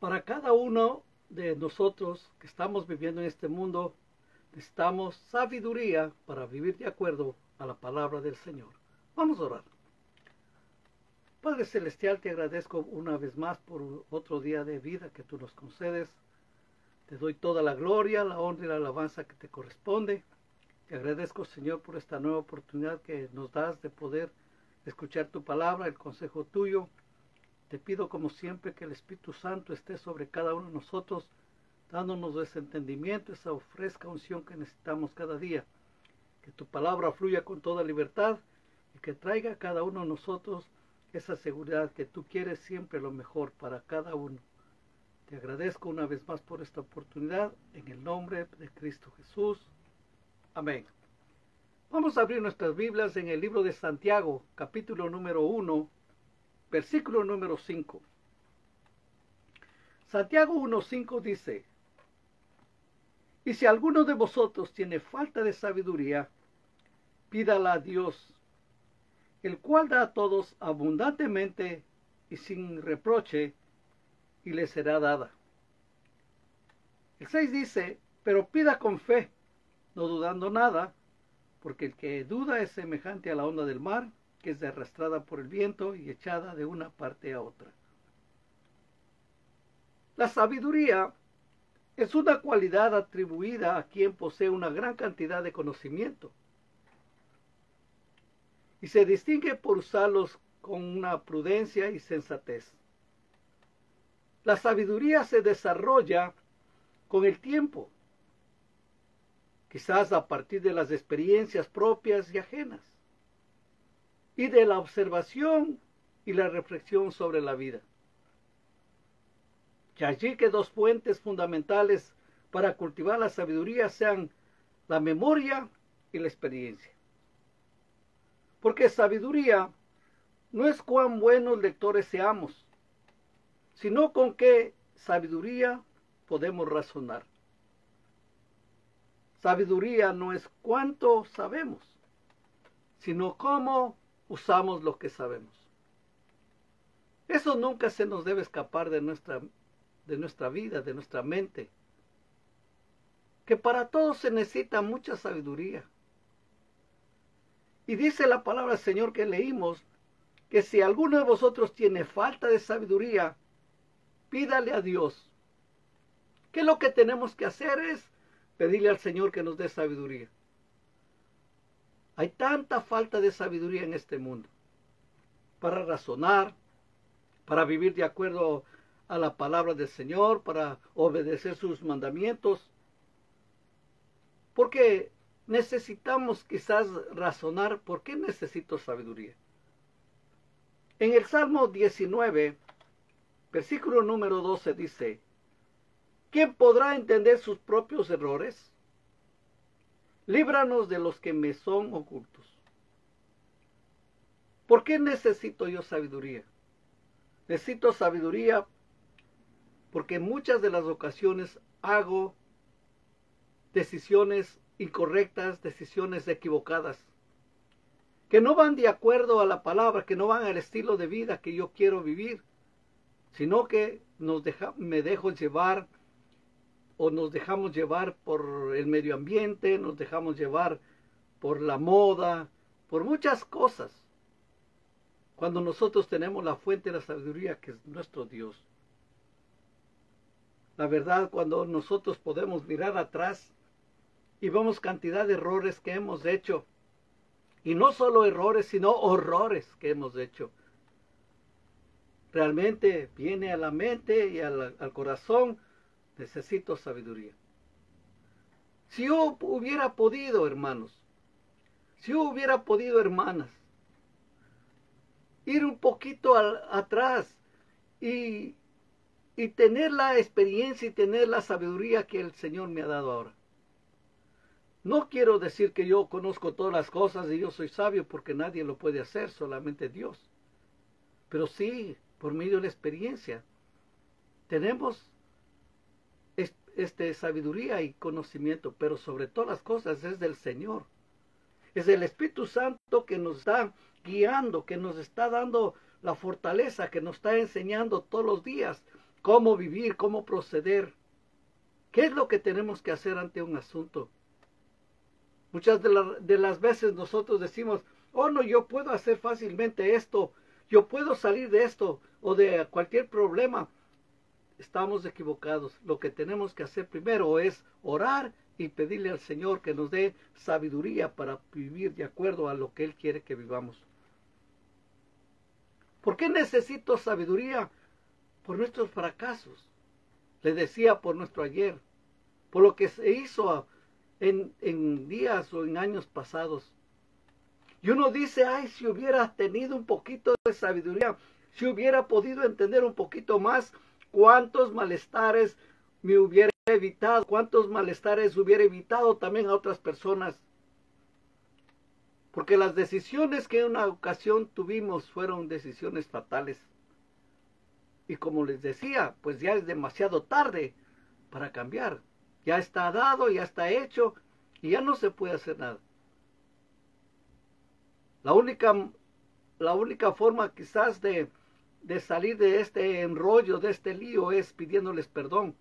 Para cada uno de nosotros que estamos viviendo en este mundo, necesitamos sabiduría para vivir de acuerdo a la palabra del Señor. Vamos a orar. Padre Celestial, te agradezco una vez más por otro día de vida que tú nos concedes. Te doy toda la gloria, la honra y la alabanza que te corresponde. Te agradezco, Señor, por esta nueva oportunidad que nos das de poder escuchar tu palabra, el consejo tuyo. Te pido, como siempre, que el Espíritu Santo esté sobre cada uno de nosotros, dándonos ese entendimiento, esa fresca unción que necesitamos cada día. Que tu palabra fluya con toda libertad y que traiga a cada uno de nosotros esa seguridad que tú quieres siempre lo mejor para cada uno. Te agradezco una vez más por esta oportunidad, en el nombre de Cristo Jesús. Amén. Vamos a abrir nuestras Biblias en el libro de Santiago, capítulo número 1, versículo número 5. Santiago 1:5 dice: Y si alguno de vosotros tiene falta de sabiduría, pídala a Dios, el cual da a todos abundantemente y sin reproche, y le será dada. El 6 dice: Pero pida con fe, no dudando nada, porque el que duda es semejante a la onda del mar, que es arrastrada por el viento y echada de una parte a otra. La sabiduría es una cualidad atribuida a quien posee una gran cantidad de conocimiento y se distingue por usarlos con una prudencia y sensatez. La sabiduría se desarrolla con el tiempo, quizás a partir de las experiencias propias y ajenas, y de la observación y la reflexión sobre la vida. Y allí que dos fuentes fundamentales para cultivar la sabiduría sean la memoria y la experiencia. Porque sabiduría no es cuán buenos lectores seamos, sino con qué sabiduría podemos razonar. Sabiduría no es cuánto sabemos, sino cómo usamos lo que sabemos. Eso nunca se nos debe escapar de nuestra vida, de nuestra mente. Que para todos se necesita mucha sabiduría. Y dice la palabra del Señor que leímos, que si alguno de vosotros tiene falta de sabiduría, pídale a Dios. ¿Qué es lo que tenemos que hacer? Es pedirle al Señor que nos dé sabiduría. Hay tanta falta de sabiduría en este mundo. Para razonar, para vivir de acuerdo a la palabra del Señor, para obedecer sus mandamientos. Porque necesitamos quizás razonar por qué necesito sabiduría. En el Salmo 19, versículo número 12 dice: ¿Quién podrá entender sus propios errores? Líbranos de los que me son ocultos. ¿Por qué necesito yo sabiduría? Necesito sabiduría porque en muchas de las ocasiones hago decisiones incorrectas, decisiones equivocadas, que no van de acuerdo a la palabra, que no van al estilo de vida que yo quiero vivir, sino que me dejo llevar o nos dejamos llevar por el medio ambiente, nos dejamos llevar por la moda, por muchas cosas, cuando nosotros tenemos la fuente de la sabiduría que es nuestro Dios. La verdad, cuando nosotros podemos mirar atrás y vemos cantidad de errores que hemos hecho, y no solo errores, sino horrores que hemos hecho, realmente viene a la mente y al corazón: necesito sabiduría. Si yo hubiera podido, hermanos, si yo hubiera podido, hermanas, ir un poquito atrás y tener la experiencia y tener la sabiduría que el Señor me ha dado ahora. No quiero decir que yo conozco todas las cosas y yo soy sabio, porque nadie lo puede hacer, solamente Dios. Pero sí, por medio de la experiencia, tenemos sabiduría y conocimiento, pero sobre todas las cosas es del Señor. Es el Espíritu Santo que nos está guiando, que nos está dando la fortaleza, que nos está enseñando todos los días cómo vivir, cómo proceder. ¿Qué es lo que tenemos que hacer ante un asunto? Muchas de las veces nosotros decimos, oh no, yo puedo hacer fácilmente esto, yo puedo salir de esto o de cualquier problema. Estamos equivocados. Lo que tenemos que hacer primero es orar y pedirle al Señor que nos dé sabiduría para vivir de acuerdo a lo que Él quiere que vivamos. ¿Por qué necesito sabiduría? Por nuestros fracasos. Le decía por nuestro ayer, por lo que se hizo en días o en años pasados. Y uno dice, ay, si hubiera tenido un poquito de sabiduría, si hubiera podido entender un poquito más, cuántos malestares me hubiera evitado, cuántos malestares hubiera evitado también a otras personas. Porque las decisiones que en una ocasión tuvimos fueron decisiones fatales. Y como les decía, pues ya es demasiado tarde para cambiar. Ya está dado, ya está hecho y ya no se puede hacer nada. La única forma quizás de salir de este enrollo, de este lío, es pidiéndoles perdón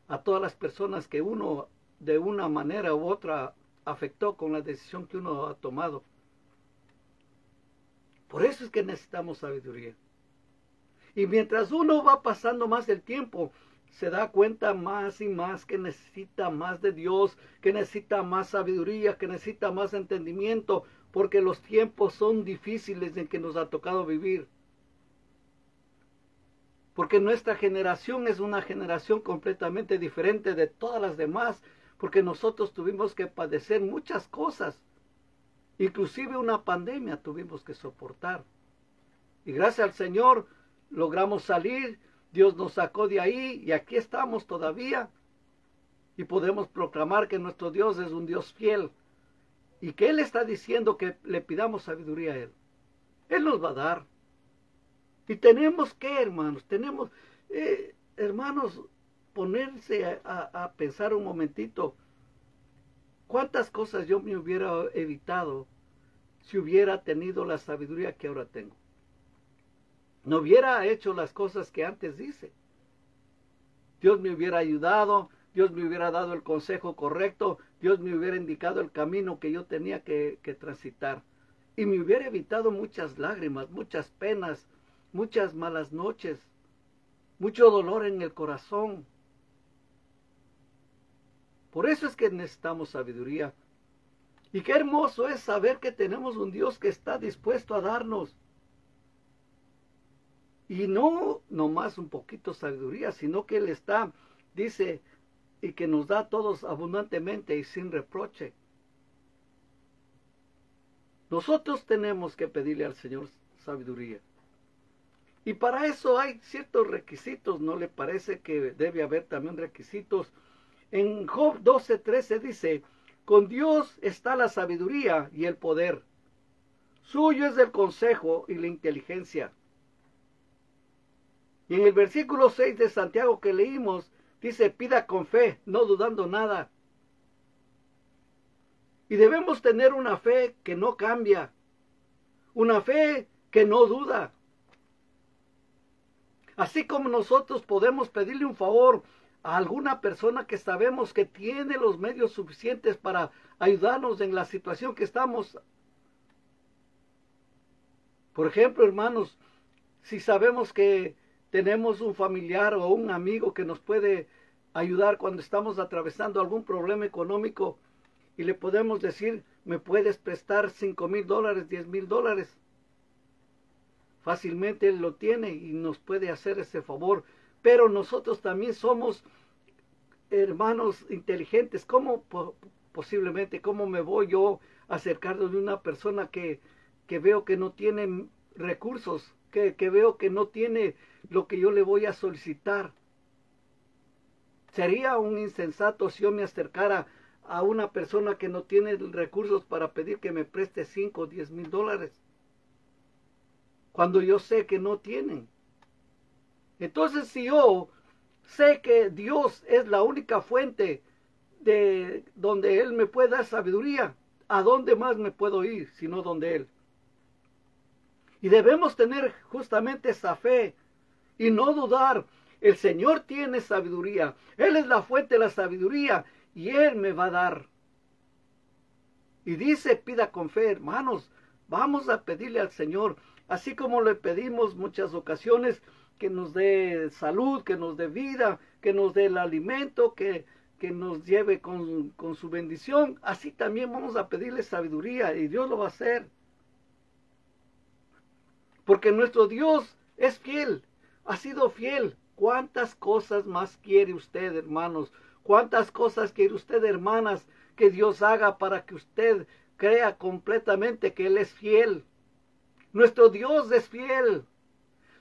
a todas las personas que uno de una manera u otra afectó con la decisión que uno ha tomado. Por eso es que necesitamos sabiduría. Y mientras uno va pasando más el tiempo, se da cuenta más y más que necesita más de Dios, que necesita más sabiduría, que necesita más entendimiento, porque los tiempos son difíciles en que nos ha tocado vivir. Porque nuestra generación es una generación completamente diferente de todas las demás, porque nosotros tuvimos que padecer muchas cosas, inclusive una pandemia tuvimos que soportar. Y gracias al Señor logramos salir, Dios nos sacó de ahí y aquí estamos todavía. Y podemos proclamar que nuestro Dios es un Dios fiel y que Él está diciendo que le pidamos sabiduría a Él. Él nos va a dar. Y tenemos que, hermanos, hermanos, ponerse a pensar un momentito. ¿Cuántas cosas yo me hubiera evitado si hubiera tenido la sabiduría que ahora tengo? No hubiera hecho las cosas que antes hice. Dios me hubiera ayudado, Dios me hubiera dado el consejo correcto, Dios me hubiera indicado el camino que yo tenía que transitar. Y me hubiera evitado muchas lágrimas, muchas penas, muchas malas noches, mucho dolor en el corazón. Por eso es que necesitamos sabiduría. Y qué hermoso es saber que tenemos un Dios que está dispuesto a darnos. Y no nomás un poquito sabiduría, sino que Él está, dice, y que nos da a todos abundantemente y sin reproche. Nosotros tenemos que pedirle al Señor sabiduría. Y para eso hay ciertos requisitos, ¿no le parece que debe haber también requisitos? En Job 12:13 dice, con Dios está la sabiduría y el poder. Suyo es el consejo y la inteligencia. Y en el versículo 6 de Santiago que leímos, dice, pida con fe, no dudando nada. Y debemos tener una fe que no cambia, una fe que no duda. Así como nosotros podemos pedirle un favor a alguna persona que sabemos que tiene los medios suficientes para ayudarnos en la situación que estamos. Por ejemplo, hermanos, si sabemos que tenemos un familiar o un amigo que nos puede ayudar cuando estamos atravesando algún problema económico y le podemos decir, ¿me puedes prestar $5,000, $10,000? Fácilmente Él lo tiene y nos puede hacer ese favor. Pero nosotros también somos hermanos inteligentes. ¿Cómo posiblemente, cómo me voy yo a acercar de una persona que veo que no tiene recursos, que veo que no tiene lo que yo le voy a solicitar? Sería un insensato si yo me acercara a una persona que no tiene recursos para pedir que me preste 5 o 10 mil dólares, cuando yo sé que no tienen. Entonces, si yo sé que Dios es la única fuente de donde Él me puede dar sabiduría, ¿a dónde más me puedo ir sino donde Él? Y debemos tener justamente esa fe y no dudar El Señor tiene sabiduría. Él es la fuente de la sabiduría y Él me va a dar. Y dice, pida con fe, hermanos. Vamos a pedirle al Señor, así como le pedimos muchas ocasiones, que nos dé salud, que nos dé vida, que nos dé el alimento, que nos lleve con su bendición. Así también vamos a pedirle sabiduría y Dios lo va a hacer. Porque nuestro Dios es fiel, ha sido fiel. ¿Cuántas cosas más quiere usted, hermanos? ¿Cuántas cosas quiere usted, hermanas, que Dios haga para que usted crea completamente que Él es fiel? Nuestro Dios es fiel.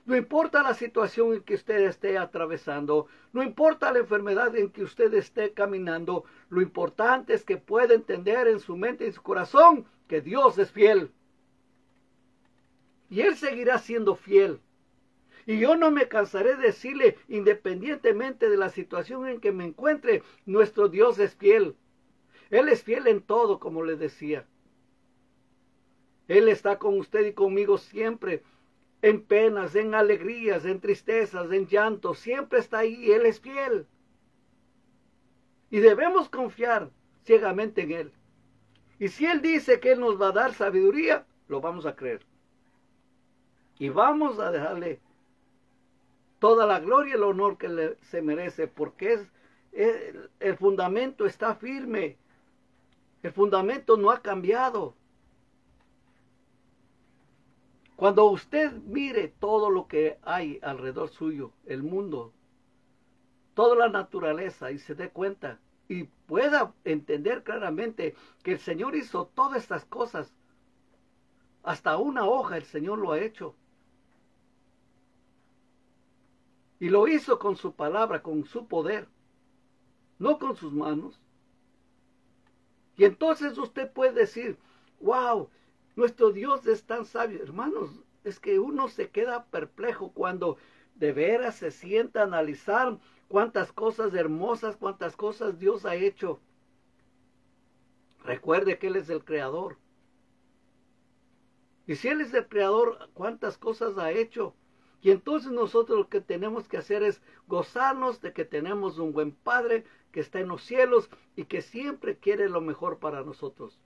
No importa la situación en que usted esté atravesando, no importa la enfermedad en que usted esté caminando, lo importante es que pueda entender en su mente y en su corazón que Dios es fiel. Y Él seguirá siendo fiel. Y yo no me cansaré de decirle, independientemente de la situación en que me encuentre, nuestro Dios es fiel. Él es fiel en todo, como le decía. Él está con usted y conmigo siempre, en penas, en alegrías, en tristezas, en llantos, siempre está ahí, Él es fiel. Y debemos confiar ciegamente en Él. Y si Él dice que Él nos va a dar sabiduría, lo vamos a creer. Y vamos a dejarle toda la gloria y el honor que se merece, porque el fundamento está firme. El fundamento no ha cambiado. Cuando usted mire todo lo que hay alrededor suyo, el mundo, toda la naturaleza, y se dé cuenta y pueda entender claramente que el Señor hizo todas estas cosas, hasta una hoja el Señor lo ha hecho. Y lo hizo con su palabra, con su poder, no con sus manos. Y entonces usted puede decir, wow, nuestro Dios es tan sabio. Hermanos, es que uno se queda perplejo cuando de veras se sienta a analizar cuántas cosas hermosas, cuántas cosas Dios ha hecho. Recuerde que Él es el creador. Y si Él es el creador, cuántas cosas ha hecho. Y entonces nosotros lo que tenemos que hacer es gozarnos de que tenemos un buen Padre que está en los cielos y que siempre quiere lo mejor para nosotros.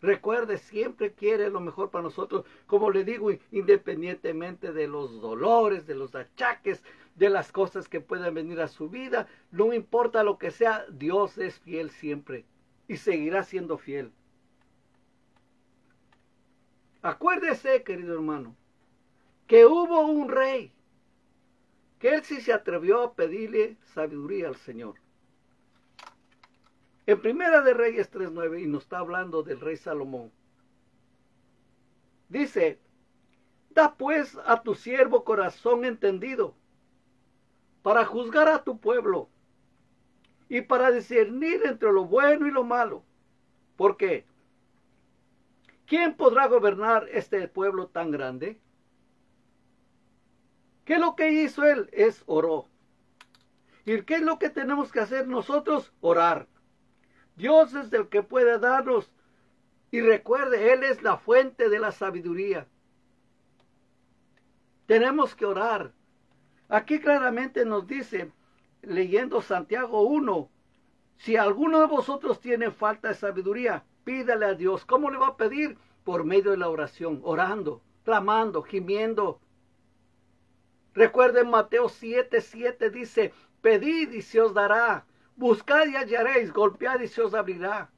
Recuerde, siempre quiere lo mejor para nosotros, como le digo, independientemente de los dolores, de los achaques, de las cosas que puedan venir a su vida, no importa lo que sea, Dios es fiel siempre y seguirá siendo fiel. Acuérdese, querido hermano, que hubo un rey, que él sí se atrevió a pedirle sabiduría al Señor. En Primera de Reyes 3:9, y nos está hablando del rey Salomón, dice, da pues a tu siervo corazón entendido, para juzgar a tu pueblo, y para discernir entre lo bueno y lo malo. Porque, ¿quién podrá gobernar este pueblo tan grande? ¿Qué es lo que hizo él? Oró. ¿Y qué es lo que tenemos que hacer nosotros? Orar. Dios es el que puede darnos. Y recuerde, Él es la fuente de la sabiduría. Tenemos que orar. Aquí claramente nos dice, leyendo Santiago 1, si alguno de vosotros tiene falta de sabiduría, pídale a Dios. ¿Cómo le va a pedir? Por medio de la oración, orando, clamando, gimiendo. Recuerden Mateo 7:7 dice, pedid y se os dará, buscad y hallaréis, golpead y se os abrirá.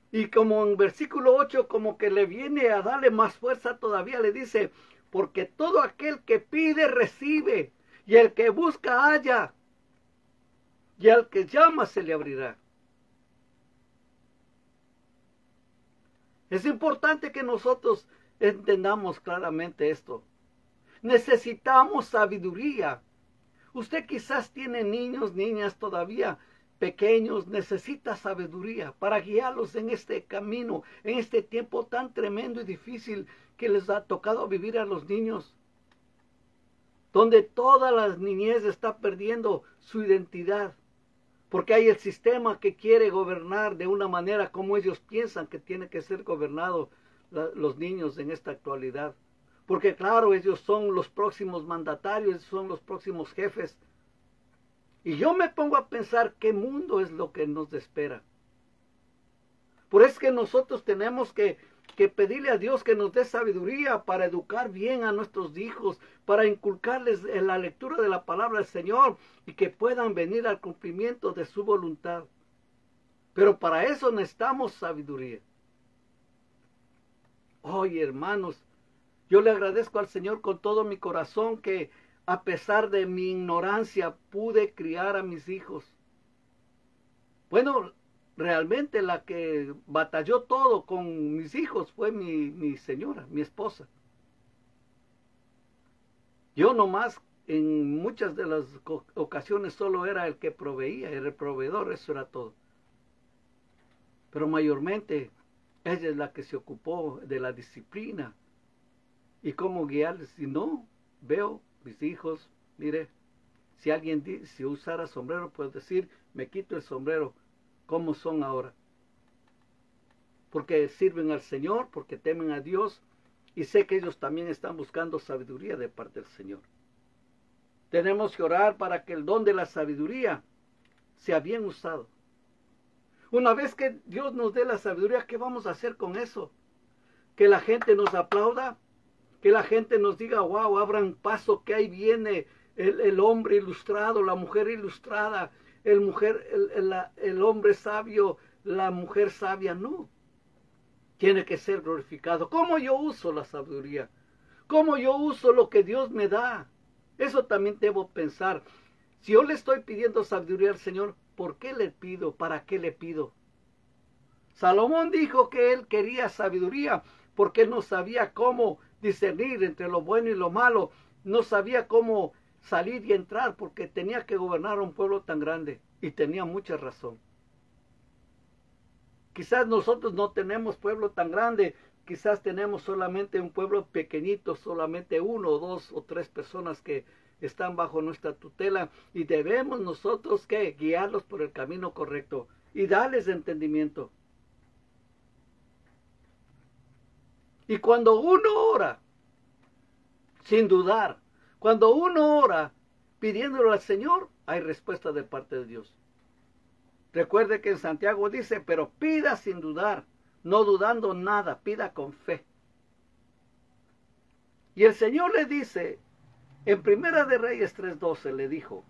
Y como en versículo 8, como que le viene a darle más fuerza todavía, le dice, porque todo aquel que pide recibe, y el que busca halla, y al que llama se le abrirá. Es importante que nosotros entendamos claramente esto. Necesitamos sabiduría. Usted quizás tiene niños, niñas todavía pequeños, necesita sabiduría para guiarlos en este camino, en este tiempo tan tremendo y difícil que les ha tocado vivir a los niños, donde toda la niñez está perdiendo su identidad, porque hay el sistema que quiere gobernar de una manera como ellos piensan que tiene que ser gobernado los niños en esta actualidad. Porque claro, ellos son los próximos mandatarios, son los próximos jefes. Y yo me pongo a pensar qué mundo es lo que nos espera. Por eso es que nosotros tenemos que pedirle a Dios que nos dé sabiduría para educar bien a nuestros hijos, para inculcarles en la lectura de la palabra del Señor y que puedan venir al cumplimiento de su voluntad. Pero para eso necesitamos sabiduría. Oye, hermanos, yo le agradezco al Señor con todo mi corazón que a pesar de mi ignorancia pude criar a mis hijos. Bueno, realmente la que batalló todo con mis hijos fue mi señora, mi esposa. Yo nomás en muchas de las ocasiones solo era el que proveía, era el proveedor, eso era todo. Pero mayormente ella es la que se ocupó de la disciplina y cómo guiarles. Si no, veo mis hijos, mire, si alguien si usara sombrero, puedo decir, me quito el sombrero. ¿Cómo son ahora? Porque sirven al Señor, porque temen a Dios, y sé que ellos también están buscando sabiduría de parte del Señor. Tenemos que orar para que el don de la sabiduría sea bien usado. Una vez que Dios nos dé la sabiduría, ¿qué vamos a hacer con eso? Que la gente nos aplauda, que la gente nos diga, wow, abran paso, que ahí viene el hombre ilustrado, la mujer ilustrada, el hombre sabio, la mujer sabia. No, tiene que ser glorificado. ¿Cómo yo uso la sabiduría? ¿Cómo yo uso lo que Dios me da? Eso también debo pensar. Si yo le estoy pidiendo sabiduría al Señor, ¿por qué le pido? ¿Para qué le pido? Salomón dijo que él quería sabiduría porque él no sabía cómo discernir entre lo bueno y lo malo. No sabía cómo salir y entrar porque tenía que gobernar un pueblo tan grande. Y tenía mucha razón. Quizás nosotros no tenemos pueblo tan grande. Quizás tenemos solamente un pueblo pequeñito, solamente 1, 2 o 3 personas que están bajo nuestra tutela. Y debemos nosotros que guiarlos por el camino correcto y darles entendimiento. Y cuando uno ora, sin dudar, cuando uno ora pidiéndole al Señor, hay respuesta de parte de Dios. Recuerde que en Santiago dice, pero pida sin dudar, no dudando nada, pida con fe. Y el Señor le dice, en Primera de Reyes 3:12 le dijo,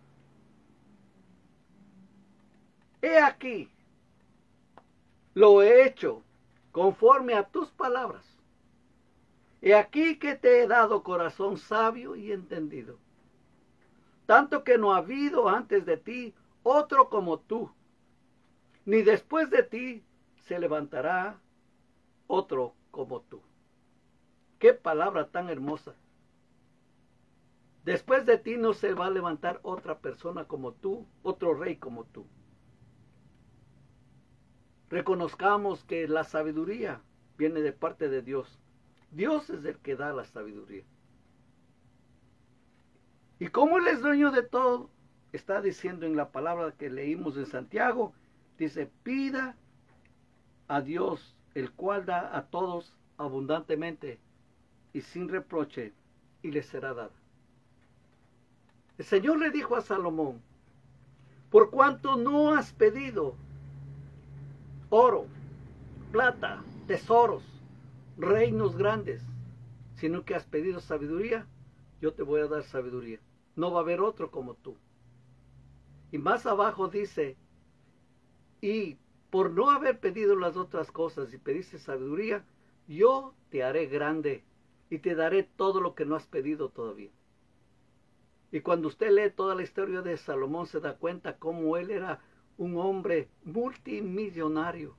he aquí, lo he hecho conforme a tus palabras. He aquí que te he dado corazón sabio y entendido, tanto que no ha habido antes de ti otro como tú, ni después de ti se levantará otro como tú. Qué palabra tan hermosa. Después de ti no se va a levantar otra persona como tú, otro rey como tú. Reconozcamos que la sabiduría viene de parte de Dios. Dios es el que da la sabiduría. Y como Él es dueño de todo, está diciendo en la palabra que leímos en Santiago, dice, pida a Dios, el cual da a todos abundantemente y sin reproche, y le será dada. El Señor le dijo a Salomón, por cuanto no has pedido oro, plata, tesoros, reinos grandes, sino que has pedido sabiduría, yo te voy a dar sabiduría. No va a haber otro como tú. Y más abajo dice, y por no haber pedido las otras cosas y pediste sabiduría, yo te haré grande y te daré todo lo que no has pedido todavía. Y cuando usted lee toda la historia de Salomón, se da cuenta cómo él era un hombre multimillonario.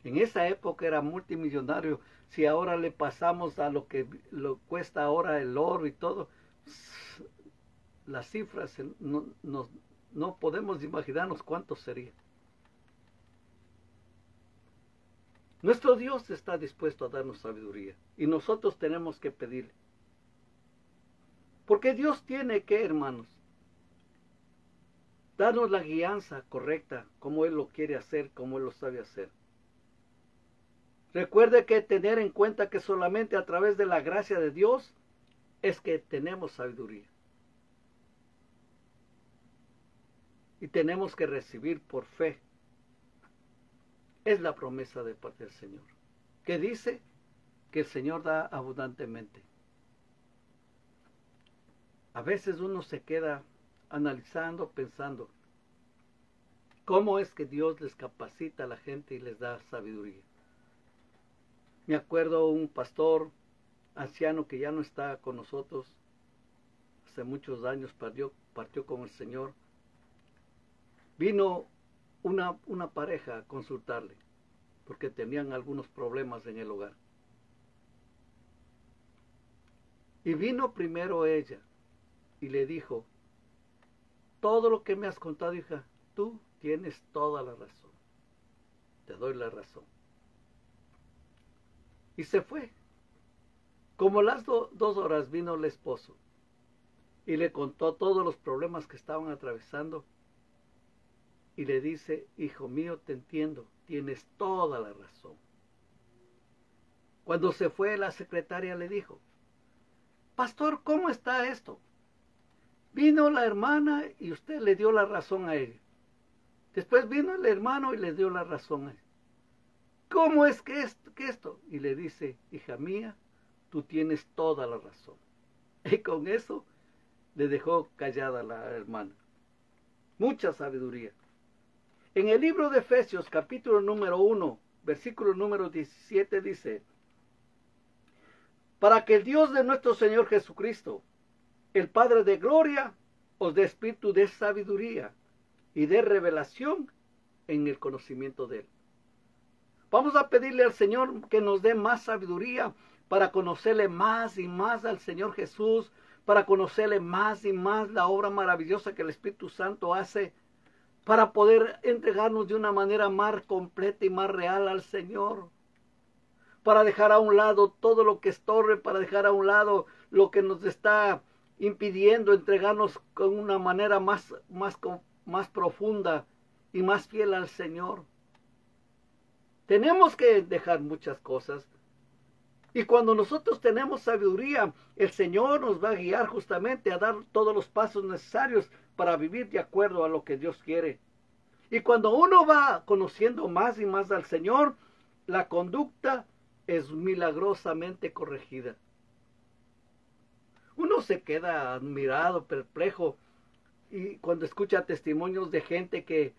En esa época era multimillonario. Si ahora le pasamos a lo que cuesta ahora el oro y todo, las cifras no podemos imaginarnos cuánto sería. Nuestro Dios está dispuesto a darnos sabiduría y nosotros tenemos que pedirle. Porque Dios tiene que, hermanos, darnos la guianza correcta, como Él lo quiere hacer, como Él lo sabe hacer. Recuerde que tener en cuenta que solamente a través de la gracia de Dios es que tenemos sabiduría. Y tenemos que recibir por fe. Es la promesa de parte del Señor, que dice que el Señor da abundantemente. A veces uno se queda analizando, pensando, ¿cómo es que Dios les capacita a la gente y les da sabiduría? Me acuerdo un pastor anciano que ya no está con nosotros, hace muchos años partió con el Señor. Vino una pareja a consultarle, porque tenían algunos problemas en el hogar. Y vino primero ella, y le dijo, todo lo que me has contado, hija, tú tienes toda la razón. Te doy la razón. Y se fue. Como las 2 horas vino el esposo y le contó todos los problemas que estaban atravesando. Y le dice, hijo mío, te entiendo, tienes toda la razón. Cuando se fue, la secretaria le dijo, pastor, ¿cómo está esto? Vino la hermana y usted le dio la razón a ella. Después vino el hermano y le dio la razón a ella. ¿Cómo es que esto? Y le dice, hija mía, tú tienes toda la razón. Y con eso le dejó callada la hermana. Mucha sabiduría. En el libro de Efesios, capítulo número 1, versículo número 17, dice, para que el Dios de nuestro Señor Jesucristo, el Padre de gloria, os dé espíritu de sabiduría y de revelación en el conocimiento de Él. Vamos a pedirle al Señor que nos dé más sabiduría para conocerle más y más al Señor Jesús, para conocerle más y más la obra maravillosa que el Espíritu Santo hace, para poder entregarnos de una manera más completa y más real al Señor, para dejar a un lado todo lo que estorbe, para dejar a un lado lo que nos está impidiendo entregarnos con una manera más profunda y más fiel al Señor. Tenemos que dejar muchas cosas. Y cuando nosotros tenemos sabiduría, el Señor nos va a guiar justamente a dar todos los pasos necesarios para vivir de acuerdo a lo que Dios quiere. Y cuando uno va conociendo más y más al Señor, la conducta es milagrosamente corregida. Uno se queda admirado, perplejo, y cuando escucha testimonios de gente que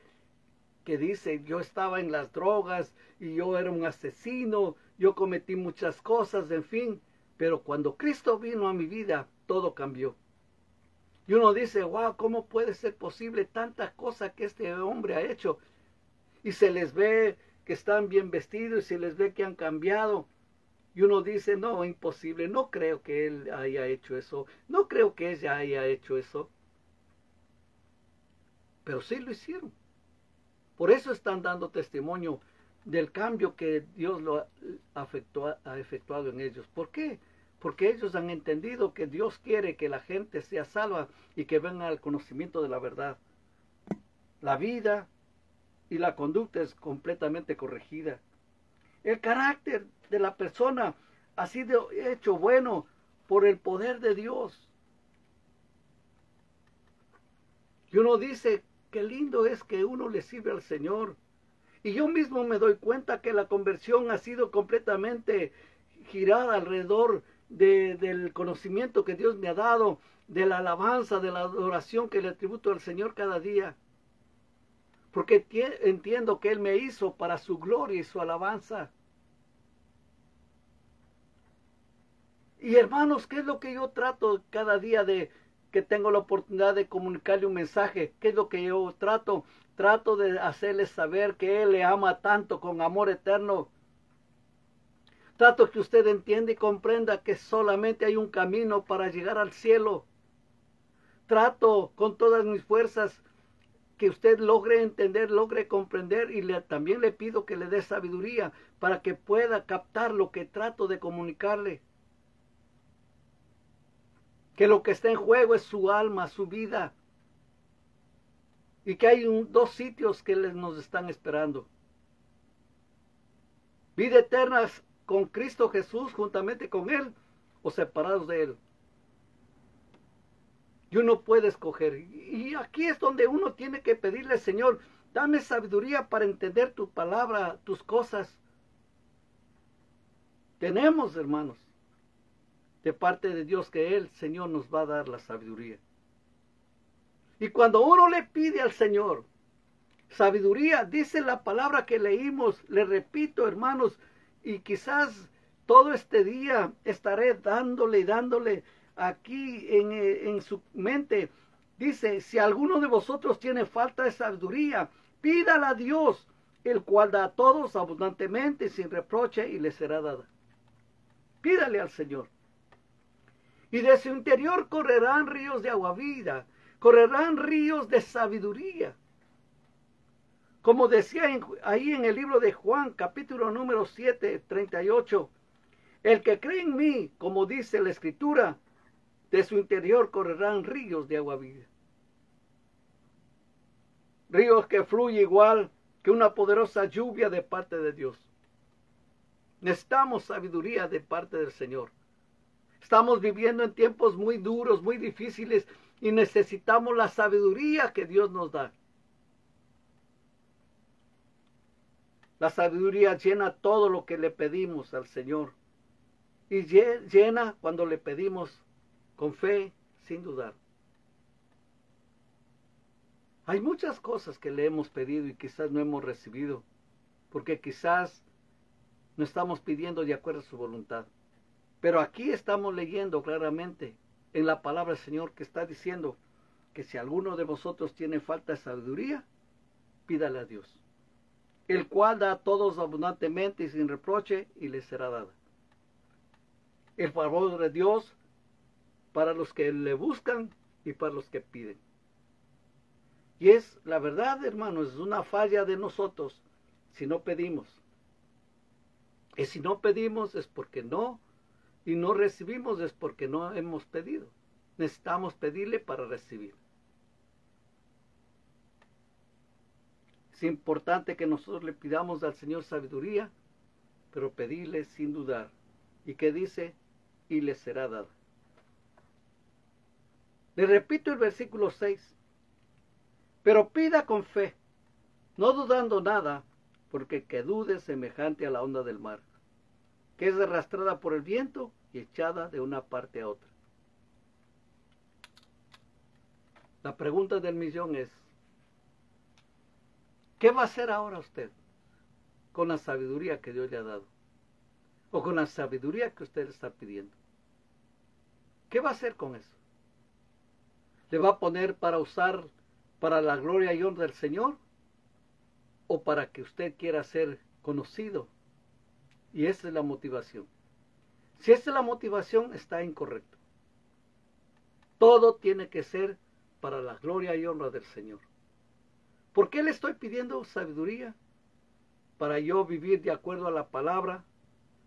dice, yo estaba en las drogas y yo era un asesino, yo cometí muchas cosas, en fin, pero cuando Cristo vino a mi vida, todo cambió. Y uno dice, wow, ¿cómo puede ser posible tanta cosa que este hombre ha hecho? Y se les ve que están bien vestidos y se les ve que han cambiado. Y uno dice, no, imposible, no creo que él haya hecho eso, no creo que ella haya hecho eso. Pero sí lo hicieron. Por eso están dando testimonio del cambio que Dios ha efectuado en ellos. ¿Por qué? Porque ellos han entendido que Dios quiere que la gente sea salva y que venga al conocimiento de la verdad. La vida y la conducta es completamente corregida. El carácter de la persona ha sido hecho bueno por el poder de Dios. Y uno dice, qué lindo es que uno le sirve al Señor. Y yo mismo me doy cuenta que la conversión ha sido completamente girada alrededor del conocimiento que Dios me ha dado, de la alabanza, de la adoración que le atributo al Señor cada día. Porque entiendo que Él me hizo para su gloria y su alabanza. Y hermanos, ¿qué es lo que yo trato cada día de que tengo la oportunidad de comunicarle un mensaje? ¿Qué es lo que yo trato? Trato de hacerles saber que Él le ama tanto con amor eterno. Trato que usted entienda y comprenda que solamente hay un camino para llegar al cielo. Trato con todas mis fuerzas que usted logre entender, logre comprender y también le pido que le dé sabiduría para que pueda captar lo que trato de comunicarle. Que lo que está en juego es su alma, su vida. Y que hay 2 sitios que nos están esperando. vida eterna con Cristo Jesús, juntamente con Él, o separados de Él. Y uno puede escoger. Y aquí es donde uno tiene que pedirle, Señor, dame sabiduría para entender tu palabra, tus cosas. Tenemos, hermanos, de parte de Dios que Él, Señor, nos va a dar la sabiduría. Y cuando uno le pide al Señor sabiduría, dice la palabra que leímos, le repito, hermanos, y quizás todo este día estaré dándole aquí en su mente. Dice, si alguno de vosotros tiene falta de sabiduría, pídala a Dios, el cual da a todos abundantemente, sin reproche, y le será dada. Pídale al Señor. Y de su interior correrán ríos de agua vida, correrán ríos de sabiduría. Como decía ahí en el libro de Juan, capítulo número 7, 38, el que cree en mí, como dice la Escritura, de su interior correrán ríos de agua viva. Ríos que fluyen igual que una poderosa lluvia de parte de Dios. Necesitamos sabiduría de parte del Señor. Estamos viviendo en tiempos muy duros, muy difíciles, y necesitamos la sabiduría que Dios nos da. La sabiduría llena todo lo que le pedimos al Señor. Y llena cuando le pedimos con fe, sin dudar. Hay muchas cosas que le hemos pedido y quizás no hemos recibido, porque quizás no estamos pidiendo de acuerdo a su voluntad. Pero aquí estamos leyendo claramente en la palabra del Señor que está diciendo que si alguno de vosotros tiene falta de sabiduría, pídale a Dios, el cual da a todos abundantemente y sin reproche, y les será dada. El favor de Dios para los que le buscan y para los que piden. Y es la verdad, hermanos, es una falla de nosotros si no pedimos. Y si no pedimos es porque no, y no recibimos es porque no hemos pedido. Necesitamos pedirle para recibir. Es importante que nosotros le pidamos al Señor sabiduría, pero pedirle sin dudar. ¿Y qué dice? Y le será dada. Le repito el versículo 6. Pero pida con fe, no dudando nada, porque que dude es semejante a la onda del mar, que es arrastrada por el viento y echada de una parte a otra. La pregunta del millón es, ¿qué va a hacer ahora usted con la sabiduría que Dios le ha dado? O con la sabiduría que usted le está pidiendo. ¿Qué va a hacer con eso? ¿Le va a poner para usar para la gloria y honra del Señor? ¿O para que usted quiera ser conocido? Y esa es la motivación. Si esa es la motivación, está incorrecto. Todo tiene que ser para la gloria y honra del Señor. ¿Por qué le estoy pidiendo sabiduría? Para yo vivir de acuerdo a la palabra,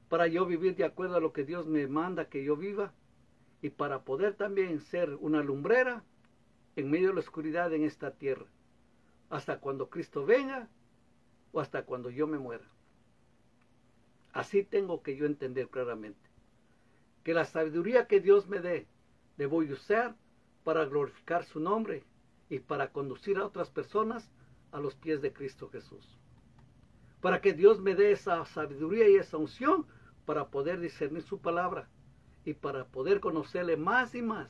para yo vivir de acuerdo a lo que Dios me manda que yo viva, y para poder también ser una lumbrera en medio de la oscuridad en esta tierra, hasta cuando Cristo venga o hasta cuando yo me muera. Así tengo que yo entender claramente que la sabiduría que Dios me dé, le voy a usar para glorificar su nombre y para conducir a otras personas a los pies de Cristo Jesús. Para que Dios me dé esa sabiduría y esa unción para poder discernir su palabra y para poder conocerle más y más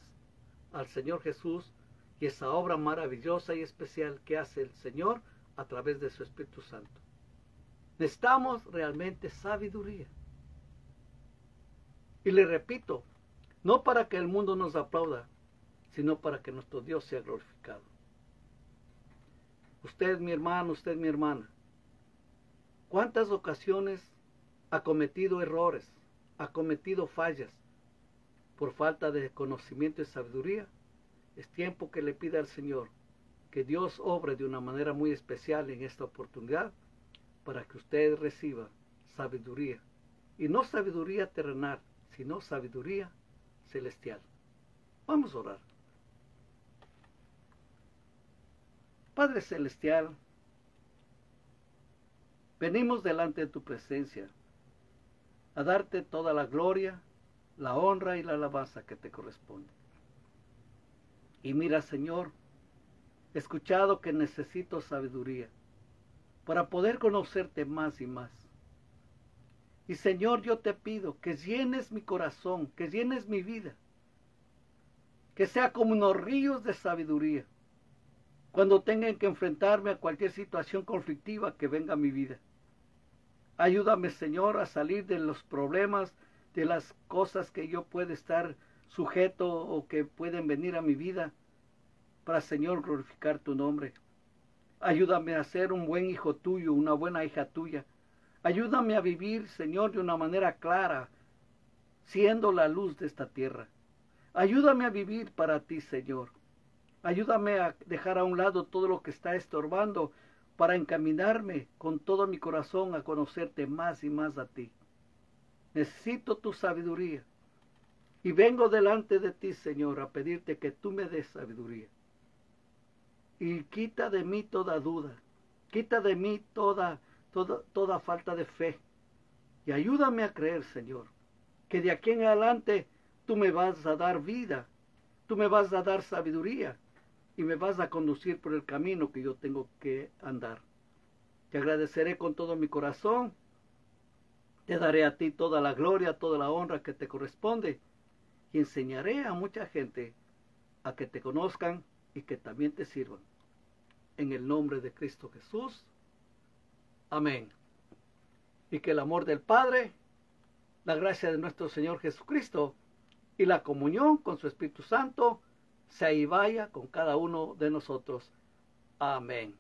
al Señor Jesús y esa obra maravillosa y especial que hace el Señor a través de su Espíritu Santo. Necesitamos realmente sabiduría. Y le repito, no para que el mundo nos aplauda, sino para que nuestro Dios sea glorificado. Usted, mi hermano, usted, mi hermana, ¿cuántas ocasiones ha cometido errores, ha cometido fallas por falta de conocimiento y sabiduría? Es tiempo que le pida al Señor que Dios obre de una manera muy especial en esta oportunidad para que usted reciba sabiduría. Y no sabiduría terrenal, sino sabiduría celestial. Vamos a orar. Padre Celestial, venimos delante de tu presencia a darte toda la gloria, la honra y la alabanza que te corresponde. Y mira, Señor, he escuchado que necesito sabiduría para poder conocerte más y más. Y Señor, yo te pido que llenes mi corazón, que llenes mi vida, que sea como unos ríos de sabiduría cuando tengan que enfrentarme a cualquier situación conflictiva que venga a mi vida. Ayúdame, Señor, a salir de los problemas, de las cosas que yo pueda estar sujeto o que pueden venir a mi vida, para, Señor, glorificar tu nombre. Ayúdame a ser un buen hijo tuyo, una buena hija tuya. Ayúdame a vivir, Señor, de una manera clara, siendo la luz de esta tierra. Ayúdame a vivir para ti, Señor. Ayúdame a dejar a un lado todo lo que está estorbando para encaminarme con todo mi corazón a conocerte más y más a ti. Necesito tu sabiduría. Y vengo delante de ti, Señor, a pedirte que tú me des sabiduría. Y quita de mí toda duda. Quita de mí toda falta de fe. Y ayúdame a creer, Señor, que de aquí en adelante tú me vas a dar vida. Tú me vas a dar sabiduría. Y me vas a conducir por el camino que yo tengo que andar. Te agradeceré con todo mi corazón. Te daré a ti toda la gloria, toda la honra que te corresponde. Y enseñaré a mucha gente a que te conozcan y que también te sirvan. En el nombre de Cristo Jesús. Amén. Y que el amor del Padre, la gracia de nuestro Señor Jesucristo y la comunión con su Espíritu Santo sea y vaya con cada uno de nosotros. Amén.